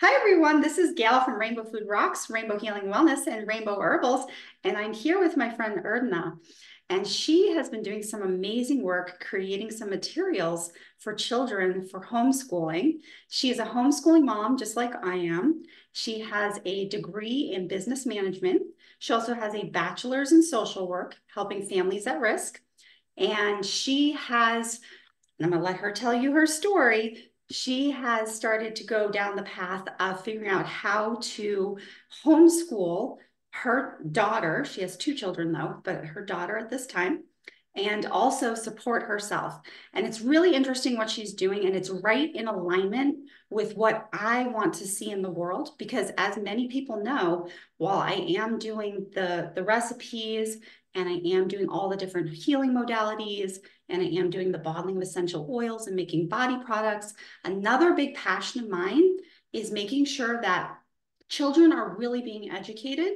Hi everyone, this is Gail from Rainbow Food Rocks, Rainbow Healing Wellness, and Rainbow Herbals, and I'm here with my friend Ernanda, and she has been doing some amazing work creating some materials for children for homeschooling. She is a homeschooling mom, just like I am. She has a degree in business management. She also has a bachelor's in social work, helping families at risk, and she has, and I'm going to let her tell you her story. She has started to go down the path of figuring out how to homeschool her daughter. She has two children, though, but her daughter at this time, and also support herself. And it's really interesting what she's doing, and it's right in alignment with what I want to see in the world. Because as many people know, while I am doing the recipes and I am doing all the different healing modalities, and I am doing the bottling of essential oils and making body products, another big passion of mine is making sure that children are really being educated.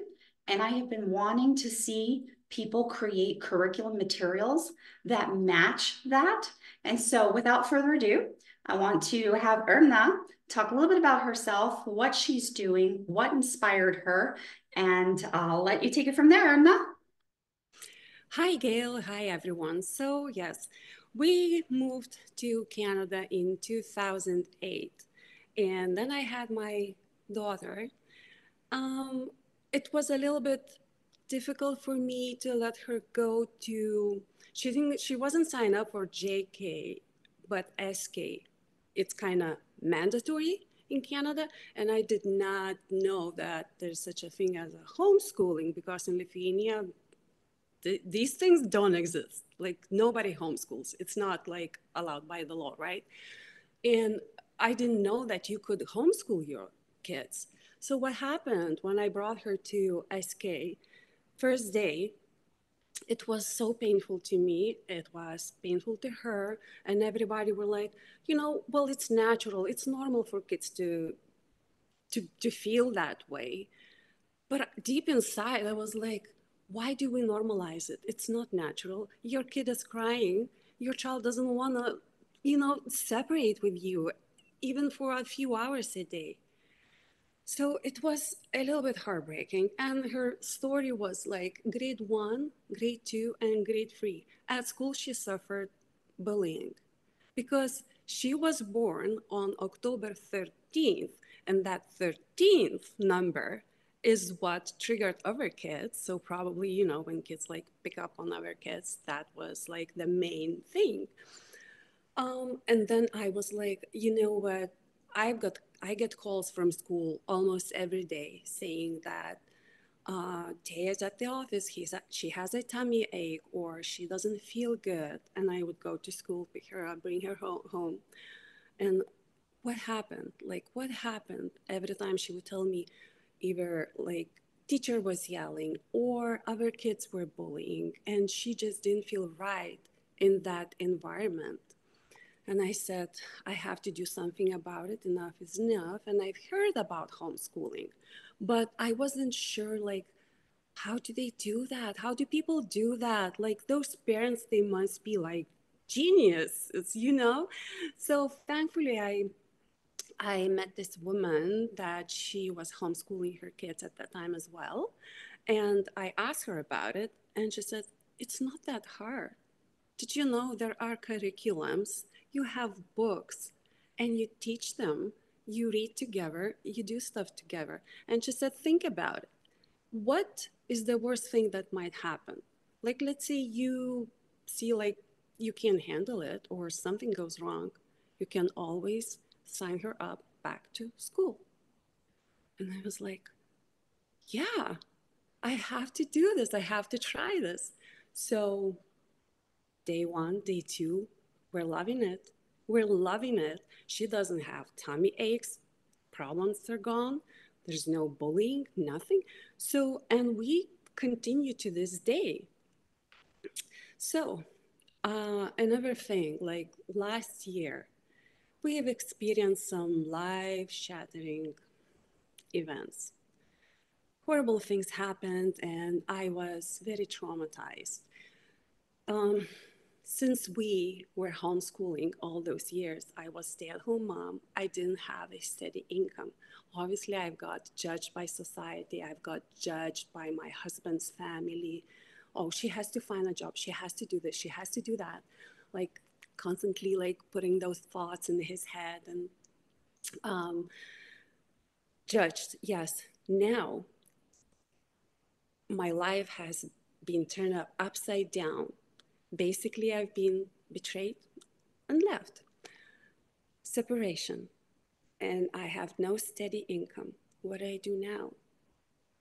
And I have been wanting to see people create curriculum materials that match that. And so without further ado, I want to have Erna talk a little bit about herself, what she's doing, what inspired her, and I'll let you take it from there, Erna. Hi, Gail. Hi, everyone. So, yes, we moved to Canada in 2008, and then I had my daughter. Um, it was a little bit difficult for me to let her go to. She wasn't signed up for JK, but SK. It's kind of mandatory in Canada, and I did not know that there's such a thing as a homeschooling because in Lithuania these things don't exist. Like nobody homeschools. It's not like allowed by the law, right? And I didn't know that you could homeschool your kids. So what happened when I brought her to SK, first day, it was so painful to me. It was painful to her. And everybody were like, well, it's natural. It's normal for kids to feel that way. But deep inside, I was like, why do we normalize it? It's not natural. Your kid is crying. Your child doesn't want to, separate with you, even for a few hours a day. So it was a little bit heartbreaking. And her story was like grade one, grade two, and grade three. At school, she suffered bullying because she was born on October 13th, and that 13th number is what triggered other kids. So probably, when kids like pick up on other kids, that was like the main thing. And then I was like, you know what? I get calls from school almost every day saying that Taya's at the office. She has a tummy ache or she doesn't feel good. And I would go to school, pick her up, bring her home. And what happened? Like, what happened? Every time she would tell me either like teacher was yelling or other kids were bullying. And she just didn't feel right in that environment. And I said, I have to do something about it. Enough is enough. And I've heard about homeschooling, but I wasn't sure, like, how do they do that? How do people do that? Like, those parents, they must be like geniuses. So thankfully, I met this woman that she was homeschooling her kids at that time as well. And I asked her about it, and she said, it's not that hard. Did you know there are curriculums? You have books and you teach them, you read together, you do stuff together. And she said, think about it. What is the worst thing that might happen? Like, let's say you see, like, you can't handle it or something goes wrong. You can always sign her up back to school. And I was like, yeah, I have to do this. I have to try this. So day one, day two, we're loving it. We're loving it. She doesn't have tummy aches, problems are gone. There's no bullying, nothing. So, and we continue to this day. So, another thing, like last year, we have experienced some life shattering events. Horrible things happened, and I was very traumatized. Um, since we were homeschooling all those years, I was stay-at-home mom. I didn't have a steady income. Obviously, I've got judged by society. I've got judged by my husband's family. Oh, she has to find a job. She has to do this. She has to do that. Like constantly like putting those thoughts in his head and judged. Yes. Now my life has been turned upside down. Basically, I've been betrayed and left. Separation. And I have no steady income. What do I do now?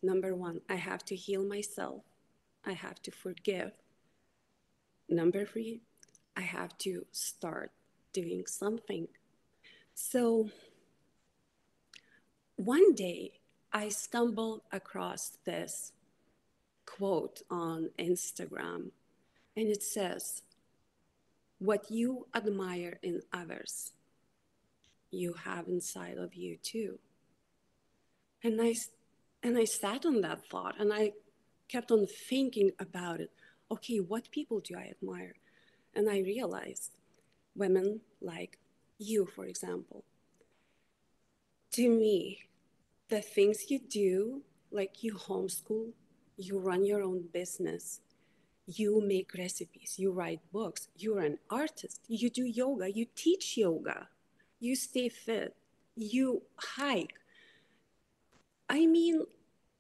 Number one, I have to heal myself. I have to forgive. Number three, I have to start doing something. So one day I stumbled across this quote on Instagram, and it says, "What you admire in others, you have inside of you too." And I sat on that thought and I kept on thinking about it. Okay, what people do I admire? And I realized women like you, for example. To me, the things you do, like you homeschool, you run your own business, you make recipes, you write books, you're an artist, you do yoga, you teach yoga, you stay fit, you hike. I mean,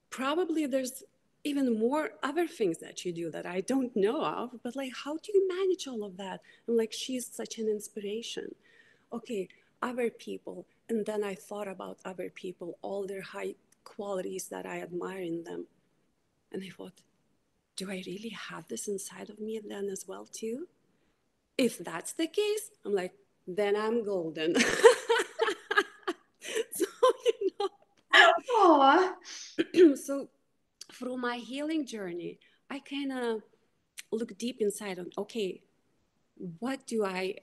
probably there's even more other things that you do that I don't know of, but like, how do you manage all of that? And like, she's such an inspiration. Okay, other people. And then I thought about other people, all their high qualities that I admire in them. And I thought, do I really have this inside of me then as well too? If that's the case, I'm like, then I'm golden. So, you Oh, know, so through my healing journey, I kind of look deep inside on, okay, what do I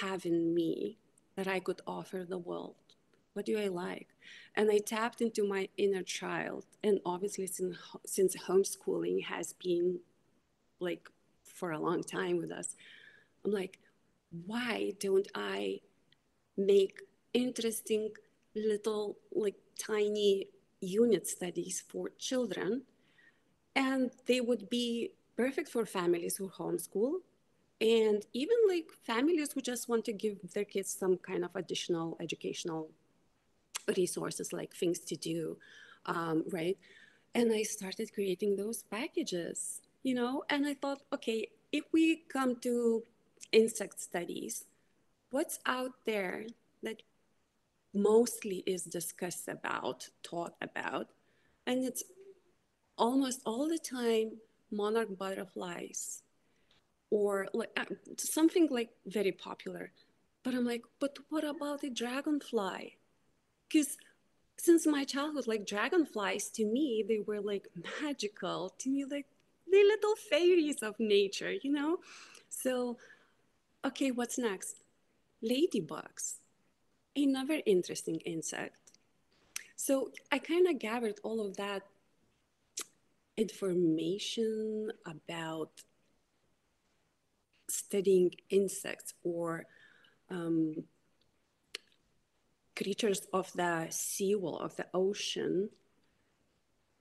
have in me that I could offer the world? What do I like? And I tapped into my inner child. And obviously, since homeschooling has been like for a long time with us, I'm like, why don't I make interesting little, like tiny unit studies for children? And they would be perfect for families who homeschool and even like families who just want to give their kids some kind of additional educational resources, like things to do, right? And I started creating those packages, you know, and I thought, okay, if we come to insect studies, what's out there that mostly is discussed about, taught about, and it's almost all the time monarch butterflies or like something like very popular. But I'm like, but what about the dragonfly? Because since my childhood, like dragonflies to me, they were like magical to me, like the little fairies of nature, you know? So, okay, what's next? Ladybugs, another interesting insect. So I kind of gathered all of that information about studying insects or creatures of the seawall, of the ocean,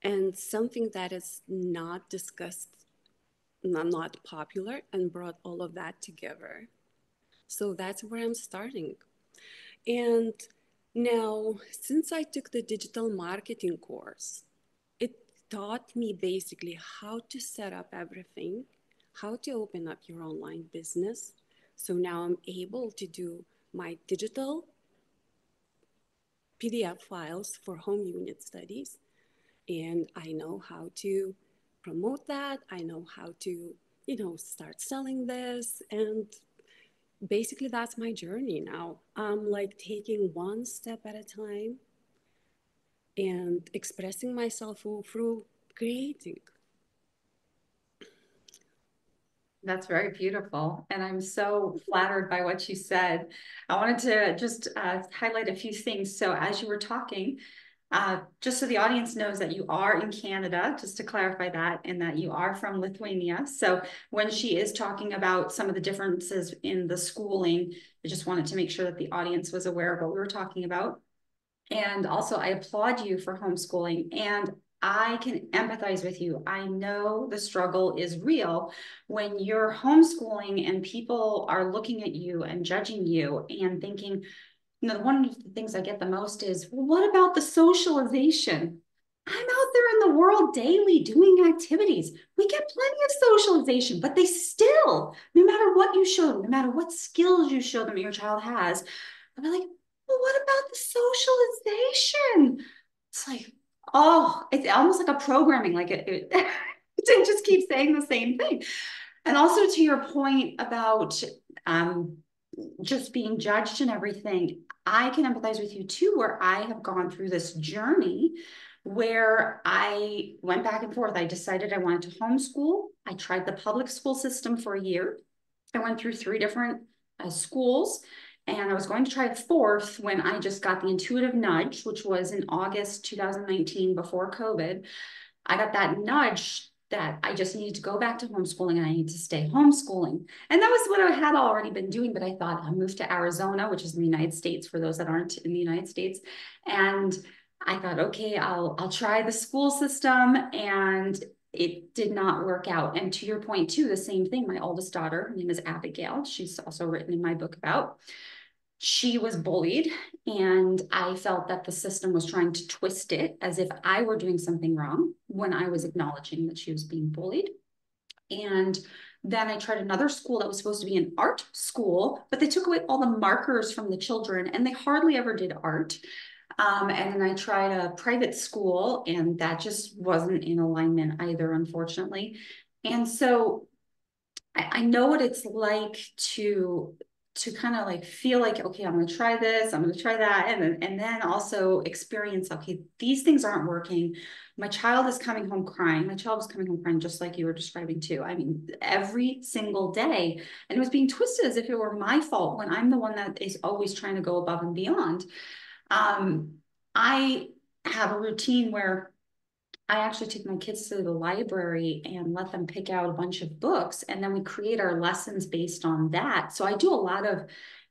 and something that is not discussed, not popular, and brought all of that together. So that's where I'm starting. And now, since I took the digital marketing course, it taught me basically how to set up everything, how to open up your online business. So now I'm able to do my digital PDF files for home unit studies. And I know how to promote that. I know how to, you know, start selling this. And basically that's my journey now. I'm like taking one step at a time and expressing myself through creating. that's very beautiful. And I'm so flattered by what you said. I wanted to just highlight a few things. So as you were talking, Just so the audience knows that you are in Canada, just to clarify that, and that you are from Lithuania. So when she is talking about some of the differences in the schooling, I just wanted to make sure that the audience was aware of what we were talking about. And also, I applaud you for homeschooling, and I can empathize with you. I know the struggle is real when you're homeschooling and people are looking at you and judging you and thinking, one of the things I get the most is, well, what about the socialization? I'm out there in the world daily doing activities. We get plenty of socialization, but they still, no matter what you show them, no matter what skills you show them your child has, they'll be like, well, what about the socialization? It's like, oh, it's almost like a programming, like it just keeps saying the same thing. And also to your point about just being judged and everything, I can empathize with you too, where I have gone through this journey where I went back and forth. I decided I wanted to homeschool. I tried the public school system for a year. I went through 3 different schools, and I was going to try a fourth when I just got the intuitive nudge, which was in August 2019 before COVID. I got that nudge that I just needed to go back to homeschooling and I need to stay homeschooling. And that was what I had already been doing, but I thought I'll move to Arizona, which is in the United States for those that aren't in the United States. And I thought, okay, I'll try the school system, and it did not work out. And to your point too, the same thing, my oldest daughter, her name is Abigail. She's also written in my book about, she was bullied, and I felt that the system was trying to twist it as if I were doing something wrong when I was acknowledging that she was being bullied. And then I tried another school that was supposed to be an art school, but they took away all the markers from the children and they hardly ever did art. And then I tried a private school, and that just wasn't in alignment either, unfortunately. And so I know what it's like to kind of like feel like, okay, I'm going to try this, I'm going to try that, and then also experience, okay, these things aren't working. My child is coming home crying. My child was coming home crying just like you were describing too. I mean, every single day, and it was being twisted as if it were my fault when I'm the one that is always trying to go above and beyond. I have a routine where I actually take my kids to the library and let them pick out a bunch of books, and then we create our lessons based on that. So I do a lot of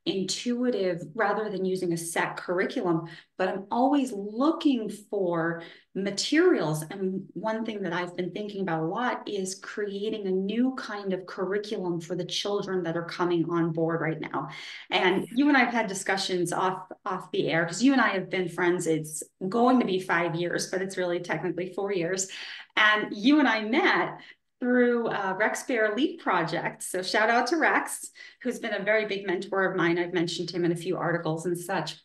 intuitive rather than using a set curriculum, but I'm always looking for materials. And one thing that I've been thinking about a lot is creating a new kind of curriculum for the children that are coming on board right now. And you and I have had discussions off the air, because you and I have been friends. It's going to be 5 years, but it's really technically 4 years. And you and I met through Rex Bear Leap Project. So shout out to Rex, who's been a very big mentor of mine. I've mentioned him in a few articles and such.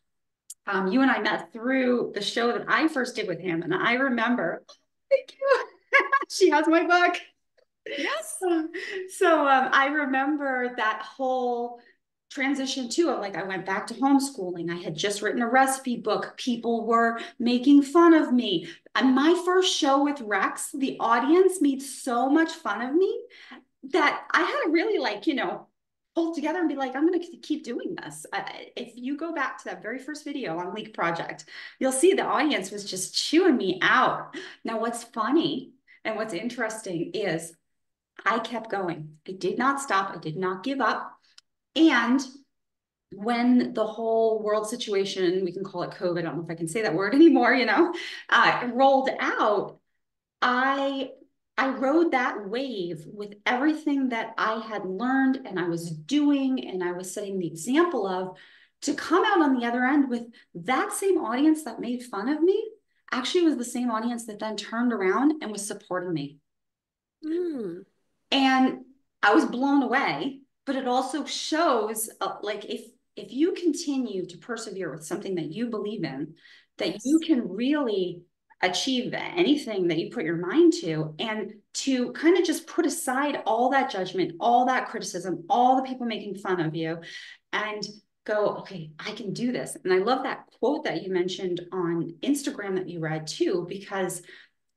You and I met through the show that I first did with him. And I remember, thank you. She has my book. Yes. So I remember that whole transition too of like, I went back to homeschooling. I had just written a recipe book. People were making fun of me. And my first show with Rex, the audience made so much fun of me that I had to really pull together and be like, I'm going to keep doing this. If you go back to that very first video on Leak Project, you'll see the audience was just chewing me out. Now, what's funny and what's interesting is I kept going. I did not stop. I did not give up. And when the whole world situation, we can call it COVID, I don't know if I can say that word anymore, rolled out, I rode that wave with everything that I had learned and I was doing and I was setting the example of, to come out on the other end with that same audience that made fun of me actually was the same audience that then turned around and was supporting me. Mm. And I was blown away, but it also shows like if you continue to persevere with something that you believe in, that Yes. you can really achieve anything that you put your mind to, and to kind of just put aside all that judgment, all that criticism, all the people making fun of you, and go, okay, I can do this. And I love that quote that you mentioned on Instagram that you read too, because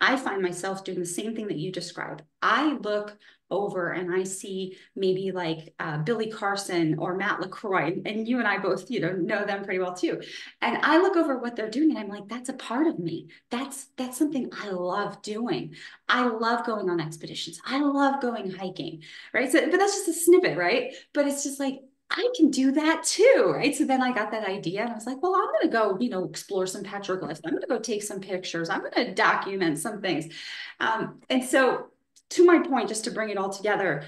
I find myself doing the same thing that you described. I look over and I see maybe like Billy Carson or Matt LaCroix, and you and I both, know them pretty well too. And I look over what they're doing and I'm like, that's a part of me. That's something I love doing. I love going on expeditions. I love going hiking, right? So, but that's just a snippet, right? But it's just like, I can do that too, right? So then I got that idea and I was like, well, I'm going to go, explore some petroglyphs. I'm going to go take some pictures. I'm going to document some things. And so to my point, just to bring it all together,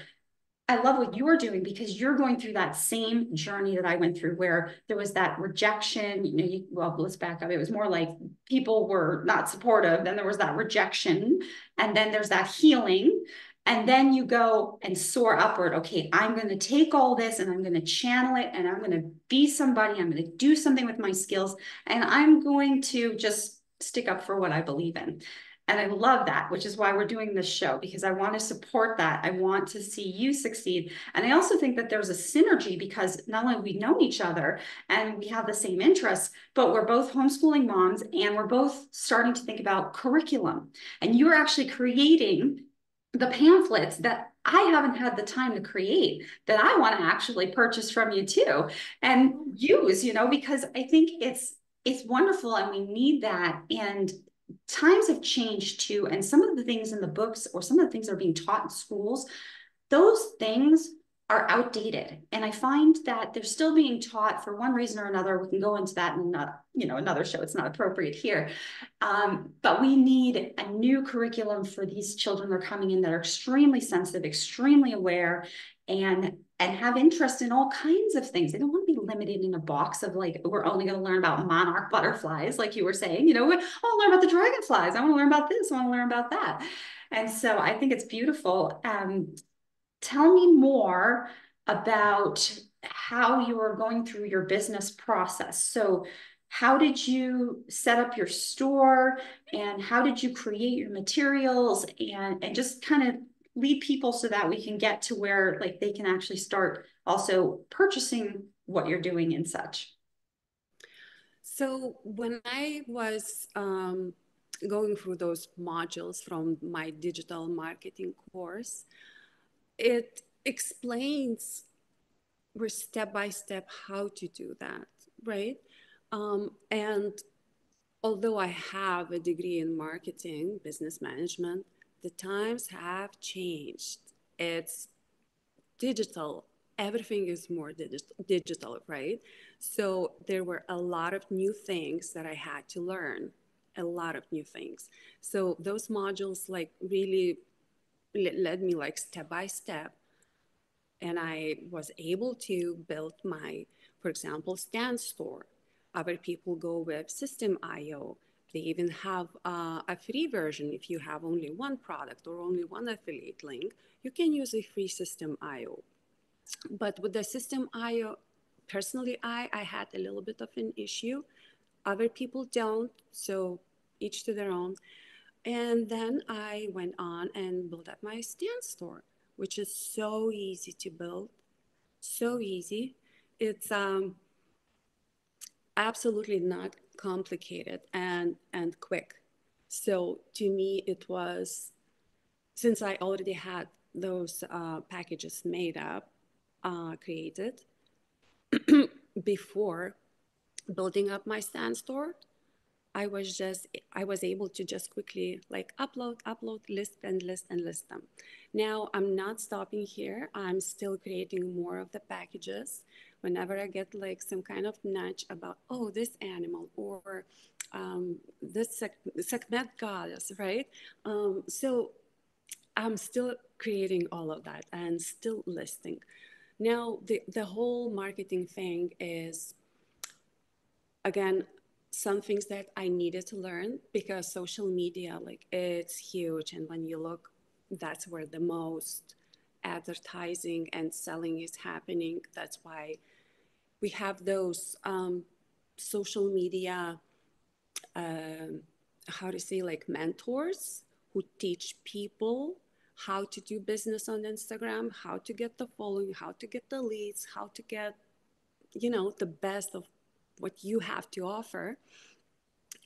I love what you're doing because you're going through that same journey that I went through where there was that rejection, well, let's back up. It was more like people were not supportive. Then there was that rejection and then there's that healing. And then you go and soar upward. Okay, I'm going to take all this and I'm going to channel it and I'm going to be somebody. I'm going to do something with my skills and I'm going to just stick up for what I believe in. And I love that, which is why we're doing this show, because I want to support that. I want to see you succeed. And I also think that there's a synergy because not only we've known each other and we have the same interests, but we're both homeschooling moms and we're both starting to think about curriculum. And you're actually creating the pamphlets that I haven't had the time to create that I want to actually purchase from you too and use, because I think it's wonderful and we need that. And times have changed too. And some of the things in the books or some of the things that are being taught in schools, those things are outdated. And I find that they're still being taught for one reason or another. We can go into that in another show. It's not appropriate here. But we need a new curriculum for these children that are coming in that are extremely sensitive, extremely aware, and have interest in all kinds of things. They don't want to be limited in a box of like, we're only going to learn about monarch butterflies, like you were saying, I want to learn about the dragonflies. I want to learn about this. I want to learn about that. And so I think it's beautiful. Tell me more about how you are going through your business process. So how did you set up your store and how did you create your materials and just kind of lead people so that we can get to where like they can actually start also purchasing what you're doing and such. So when I was going through those modules from my digital marketing course, it explains step by step how to do that, right? And although I have a degree in marketing, business management, the times have changed. It's digital. Everything is more digital, right? So there were a lot of new things that I had to learn, a lot of new things. So those modules like really led me like step by step. And I was able to build my, for example, stand store. Other people go with System IO. They even have a free version. If you have only one product or only one affiliate link, you can use a free System IO. But with the System IO, personally, I had a little bit of an issue. Other people don't, so each to their own. And then I went on and built up my stand store, which is so easy to build, so easy. It's absolutely not complicated and quick. So to me, it was, since I already had those packages made up, created before building up my stand store, I was able to just quickly like upload, list them. Now I'm not stopping here. I'm still creating more of the packages. Whenever I get like some kind of nudge about, oh, this animal or this Sekhmet goddess, right? So I'm still creating all of that and still listing. Now the whole marketing thing is, again, some things that I needed to learn because social media, like it's huge. And when you look, that's where the most advertising and selling is happening. That's why we have those social media, how to say, like mentors who teach people how to do business on Instagram, how to get the following, how to get the leads, how to get, the best of what you have to offer.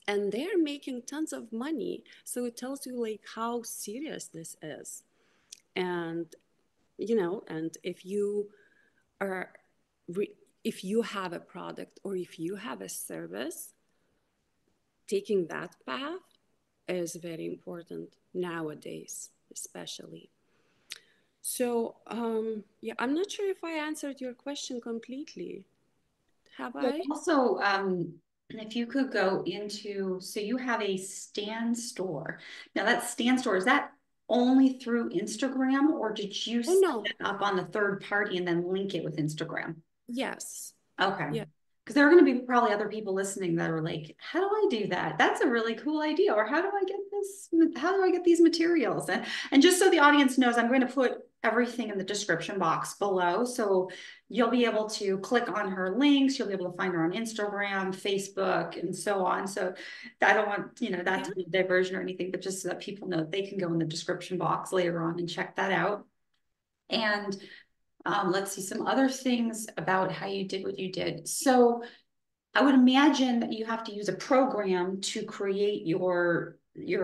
And they're making tons of money. So it tells you like how serious this is. And And are, if you have a product or if you have a service, taking that path is very important nowadays, especially. So, yeah, I'm not sure if I answered your question completely. Have So I? also, if you could go into, so you have a stand store. Now that stand store, is that only through Instagram or did you Oh, set no. it up on the third party and then link it with Instagram? Yes. Okay. Yeah. Because there are going to be probably other people listening that are like, how do I do that? That's a really cool idea. Or how do I get this? How do I get these materials? And just so the audience knows, I'm going to put everything in the description box below. So you'll be able to click on her links. You'll be able to find her on Instagram, Facebook, and so on. So I don't want, that Yeah. to be a diversion or anything, but just so that people know they can go in the description box later on and check that out. And let's see some other things about how you did what you did. So I would imagine that you have to use a program to create your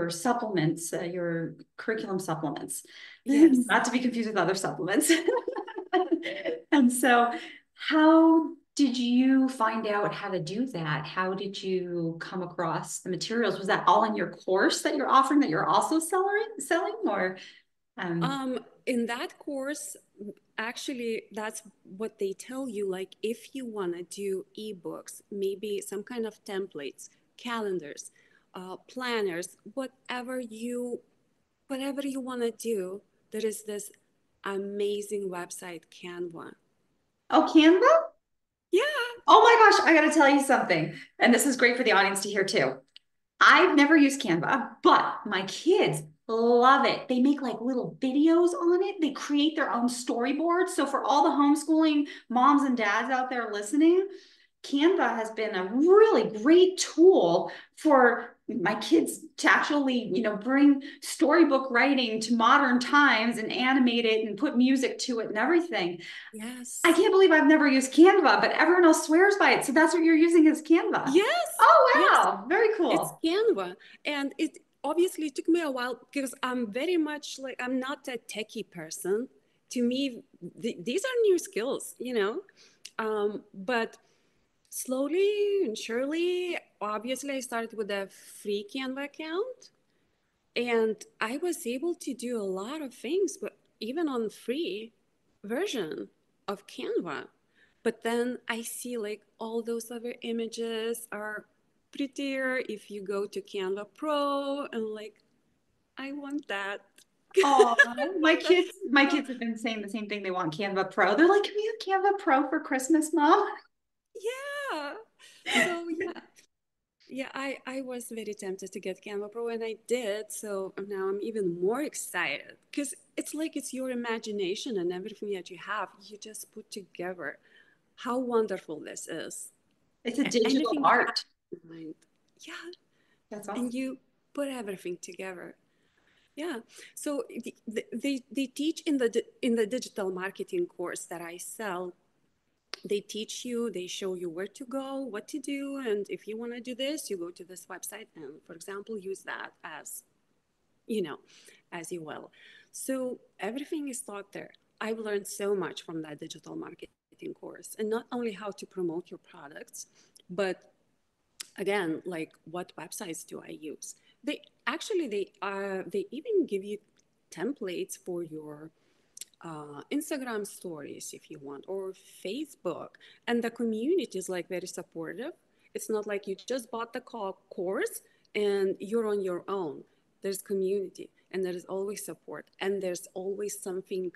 supplements, your curriculum supplements, Yes. not to be confused with other supplements. And so, how did you find out how to do that? How did you come across the materials? Was that all in your course that you're offering that you're also selling, or In that course, actually, that's what they tell you. Like, if you want to do ebooks, maybe some kind of templates, calendars, planners, whatever you want to do, there is this amazing website, Canva. oh, Canva? Yeah. Oh my gosh, I got to tell you something. And this is great for the audience to hear too. I've never used Canva, but my kids love it. They make like little videos on it. They create their own storyboards. So for all the homeschooling moms and dads out there listening, Canva has been a really great tool for my kids to actually, bring storybook writing to modern times and animate it and put music to it and everything. I Yes. can't believe I've never used Canva, but everyone else swears by it. So that's what you're using is Canva. Yes. Oh, Yes. wow. Very It's cool. Canva. And it obviously took me a while because I'm very much like, I'm not a techie person. To me, these are new skills, but slowly and surely, obviously, I started with a free Canva account and I was able to do a lot of things, but even on free version of Canva. But then I see like all those other images are prettier if you go to Canva Pro and like I want that. Oh, my That's kids, my so, kids have been saying the same thing. They want Canva Pro. They're like, can we have Canva Pro for Christmas, Mom? yeah. So yeah. Yeah, I was very tempted to get Canva Pro and I did. So now I'm even more excited because it's like it's your imagination and everything that you have, you just put together. How wonderful this is. It's a digital Anything you have art. in mind. Yeah, That's and awesome. you put everything together. Yeah. So they teach in the digital marketing course that I sell, they teach you, they show you where to go, what to do, and if you want to do this, you go to this website and, for example, use that as, you know, as you will. So everything is taught there. I've learned so much from that digital marketing course, and not only how to promote your products, but again, like what websites do I use? They even give you templates for your Instagram stories if you want, or Facebook. And the community is like very supportive. It's not like you just bought the course and you're on your own. There's community and there is always support and there's always something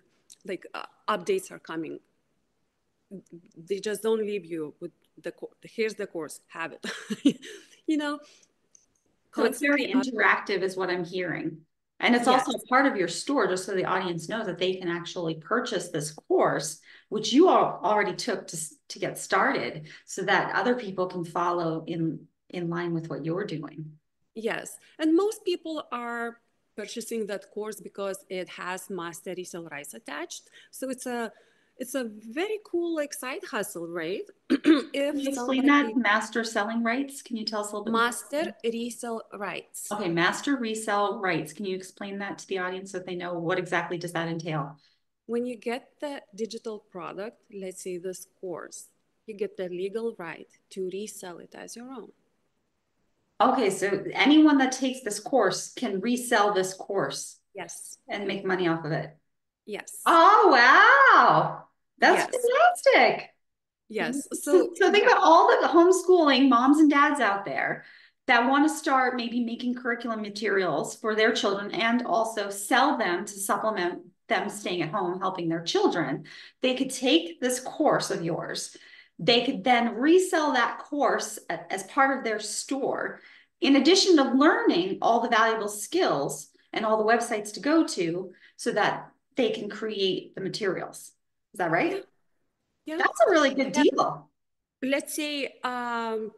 like updates are coming. They just don't leave you with here's the course, have it. you know, So it's very constantly up. interactive, is what I'm hearing. And it's also Yes. a part of your store, just so the audience knows that they can actually purchase this course, which you all already took to get started, so that other people can follow in line with what you're doing. Yes, and most people are purchasing that course because it has master resale rights attached. So it's a very cool like side hustle, right? Can If you explain that? somebody Master selling rights? Can you tell us a little bit master more? resale rights. Okay, master resale rights. Can you explain that to the audience so that they know what exactly does that entail? when you get the digital product, let's say this course, you get the legal right to resell it as your own. Okay, so anyone that takes this course can resell this course Yes. and make money off of it. Yes. Oh, wow. That's Yes. fantastic. Yes. So, So, so think yeah. about all the homeschooling moms and dads out there that want to start maybe making curriculum materials for their children and also sell them to supplement them staying at home, helping their children. They could take this course of yours. They could then resell that course as part of their store, in addition to learning all the valuable skills and all the websites to go to so that they can create the materials. Is that Yeah. right? Yeah. That's a really good deal. Let's say, I'm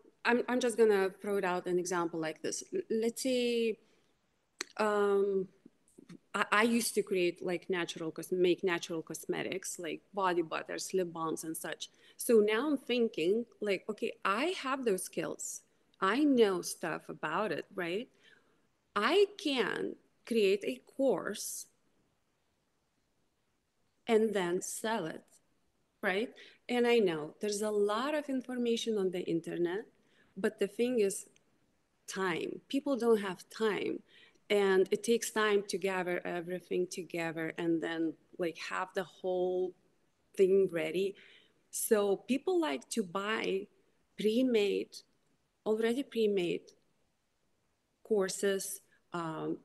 just going to throw it out an example like this. Let's say, um, I used to create like make natural cosmetics like body butters, lip balms, and such. So now I'm thinking like, okay, I have those skills. I know stuff about it, right? I can create a course and then sell it, right? And I know there's a lot of information on the internet, but the thing is, time. People don't have time. And it takes time to gather everything together and then like have the whole thing ready. So people like to buy pre-made, already pre-made courses, um,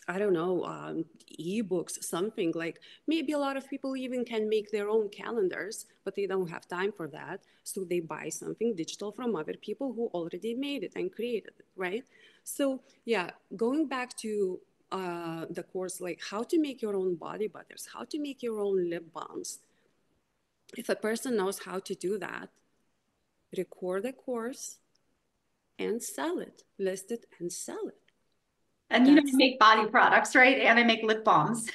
I don't know, ebooks, something like maybe a lot of people even can make their own calendars, but they don't have time for that. So they buy something digital from other people who already made it and created it, right? So, yeah, going back to the course, like how to make your own body butters, how to make your own lip balms. If a person knows how to do that, record a course and sell it, list it and sell it. And you know, I That's, make body products, right? And I make lip balms.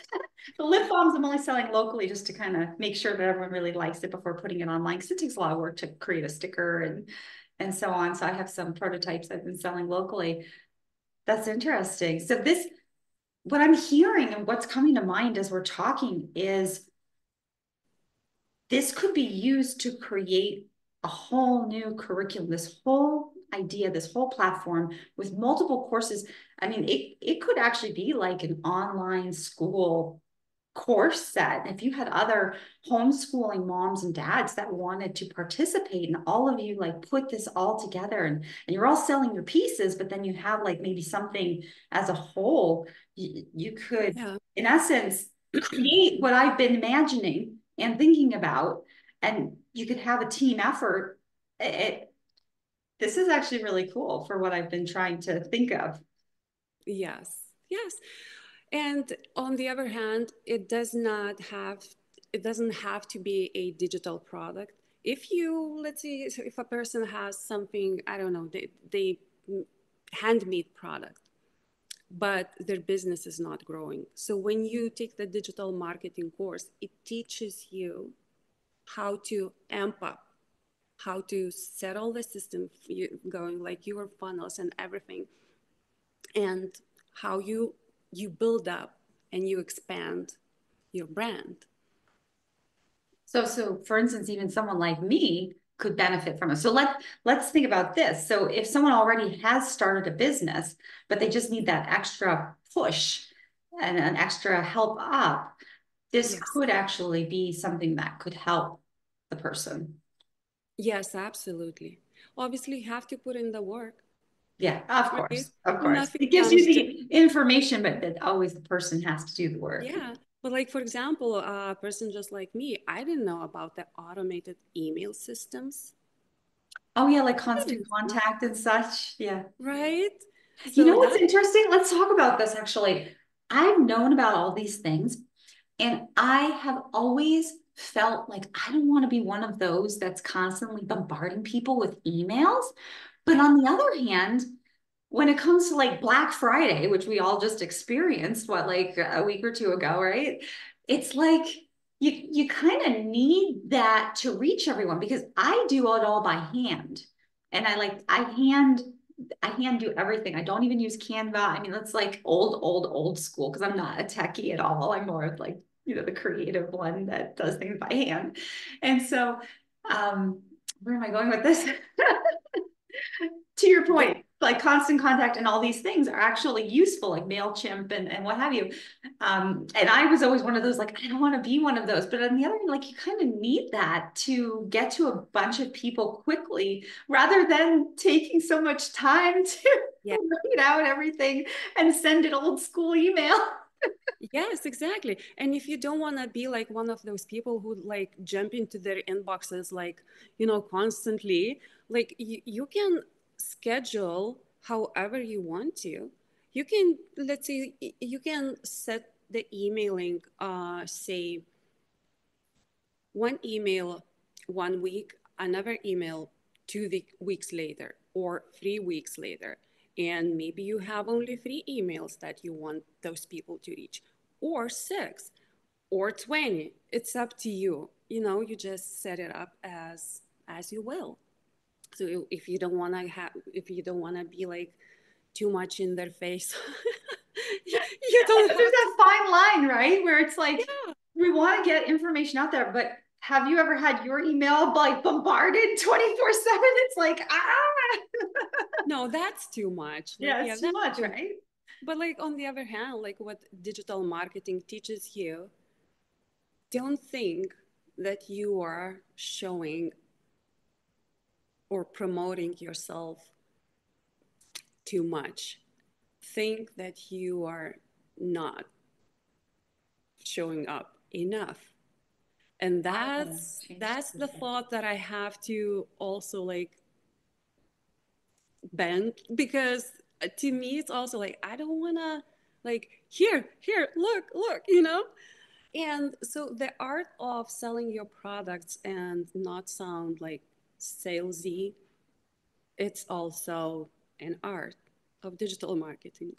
The lip balms I'm only selling locally just to kind of make sure that everyone really likes it before putting it online, because it takes a lot of work to create a sticker and so on. So I have some prototypes I've been selling locally. That's interesting. So this, what I'm hearing and what's coming to mind as we're talking is this could be used to create a whole new curriculum, this whole idea, this whole platform with multiple courses. I mean, it could actually be like an online school course set. If you had other homeschooling moms and dads that wanted to participate, and all of you like put this all together, and you're all selling your pieces, but then you have like maybe something as a whole, you could, yeah. in essence, create what I've been imagining and thinking about, and you could have a team effort. This is actually really cool for what I've been trying to think of. Yes, yes. And on the other hand, it doesn't have to be a digital product. If you, let's say, so if a person has something, I don't know, they handmade product, but their business is not growing. So when you take the digital marketing course, it teaches you how to amp up, how to set all the system going, like your funnels and everything, and how you build up and you expand your brand. So for instance, even someone like me could benefit from it. So let's think about this. So if someone already has started a business, but they just need that extra push and an extra help up, this Yes. could actually be something that could help the person. Yes, absolutely. Obviously, you have to put in the work, Yeah, of right? course, of course. Nothing It gives you comes just, the information, but that always the person has to do the work. yeah. But like, for example, a person just like me, I didn't know about the automated email systems. Oh yeah, like I constant didn't know, contact and such. Yeah. right? You So know what's that, interesting? Let's talk about this actually. I've known about all these things, and I have always felt like I don't want to be one of those that's constantly bombarding people with emails. But on the other hand, when it comes to like Black Friday, which we all just experienced, what, like a week or two ago, right? It's like you kind of need that to reach everyone, because I do it all by hand. And I hand do everything. I don't even use Canva. I mean, that's like old school, because I'm not a techie at all. I'm more of like the creative one that does things by hand. And so, where am I going with this? To your Yeah. point, like constant contact and all these things are actually useful, like MailChimp and what have you. And I was always one of those, like, I don't want to be one of those. But on the other hand, like, you kind of need that to get to a bunch of people quickly rather than taking so much time to Yeah. write out everything and send an old school email. Yes, exactly. And if you don't want to be like one of those people who like jump into their inboxes like, constantly, like you can schedule however you want to. You can, let's say, you can set the emailing, say, one email 1 week, another email 2 weeks later, or 3 weeks later. And maybe you have only 3 emails that you want those people to reach, or six, or 20. It's up to you. You just set it up as you will. So if you don't want to be like too much in their face, you don't There's have to. that fine line, right? Where it's like, Yeah. we want to get information out there, but have you ever had your email like bombarded 24/7? It's like, No, that's too much. Like, yeah, yeah, it's too that's much, too. right? But like on the other hand, like what digital marketing teaches you, don't think that you are showing or promoting yourself too much. Think that you are not showing up enough. And I gotta change that's the this. thought that I have to also like bend, because to me it's also like I don't want to like here look. And so the art of selling your products and not sound like salesy, it's also an art of digital marketing.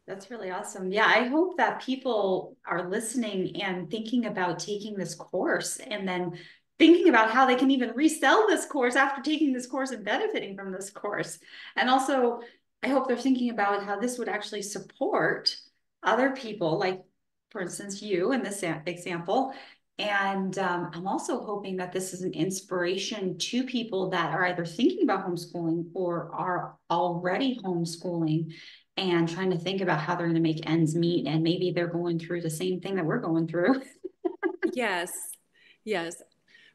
That's really awesome. Yeah, I hope that people are listening and thinking about taking this course and then thinking about how they can even resell this course after taking this course and benefiting from this course. And also, I hope they're thinking about how this would actually support other people, like, for instance, you in this example. And I'm also hoping that this is an inspiration to people that are either thinking about homeschooling or are already homeschooling and trying to think about how they're going to make ends meet. And maybe they're going through the same thing that we're going through. Yes, yes.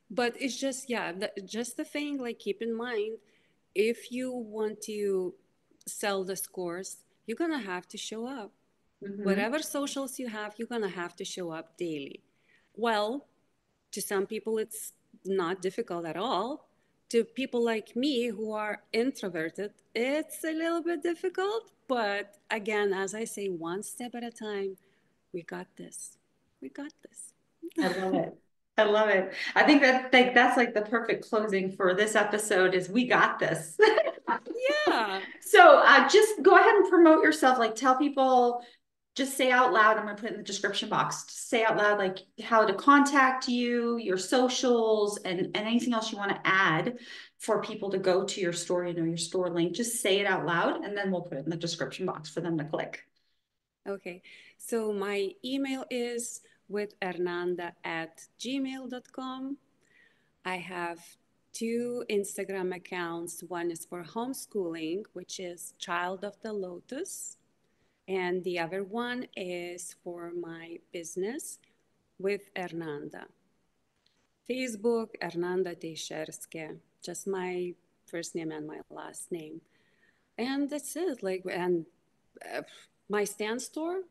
But it's just, yeah, just the thing, like, keep in mind, if you want to sell this course, you're going to have to show up. Mm-hmm. Whatever socials you have, you're going to have to show up daily. Well, to some people, it's not difficult at all. To people like me who are introverted, it's a little bit difficult. But again, as I say, one step at a time, we got this. We got this. I love it. I love it. I think that that's like the perfect closing for this episode is we got this. Yeah. So just go ahead and promote yourself. Like tell people, just say out loud. I'm going to put it in the description box. Just say out loud, like how to contact you, your socials, and anything else you want to add for people to go to your store, your store link. Just say it out loud, and then we'll put it in the description box for them to click. Okay. So my email is with ernanda@gmail.com. I have two Instagram accounts. One is for homeschooling, which is Child of the Lotus. And the other one is for my business with Ernanda. Facebook, Ernanda Teixeira, just my first name and my last name. And that's it. Like, and uh, my stand store,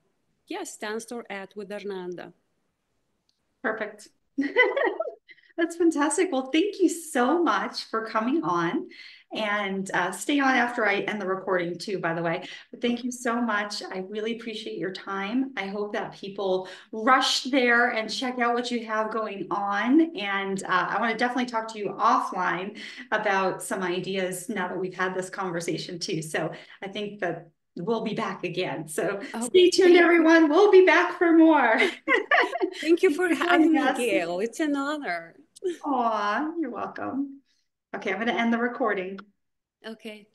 yes, stand store at with Ernanda. Perfect. That's fantastic. Well, thank you so much for coming on and stay on after I end the recording too, by the way. But thank you so much. I really appreciate your time. I hope that people rush there and check out what you have going on. And I want to definitely talk to you offline about some ideas now that we've had this conversation too. So I think that we'll be back again. So stay Okay, tuned, thank you. everyone. We'll be back for more. Thank you Thanks for for joining having me, us. Gail. It's an honor. Aw, you're welcome. Okay, I'm going to end the recording. Okay.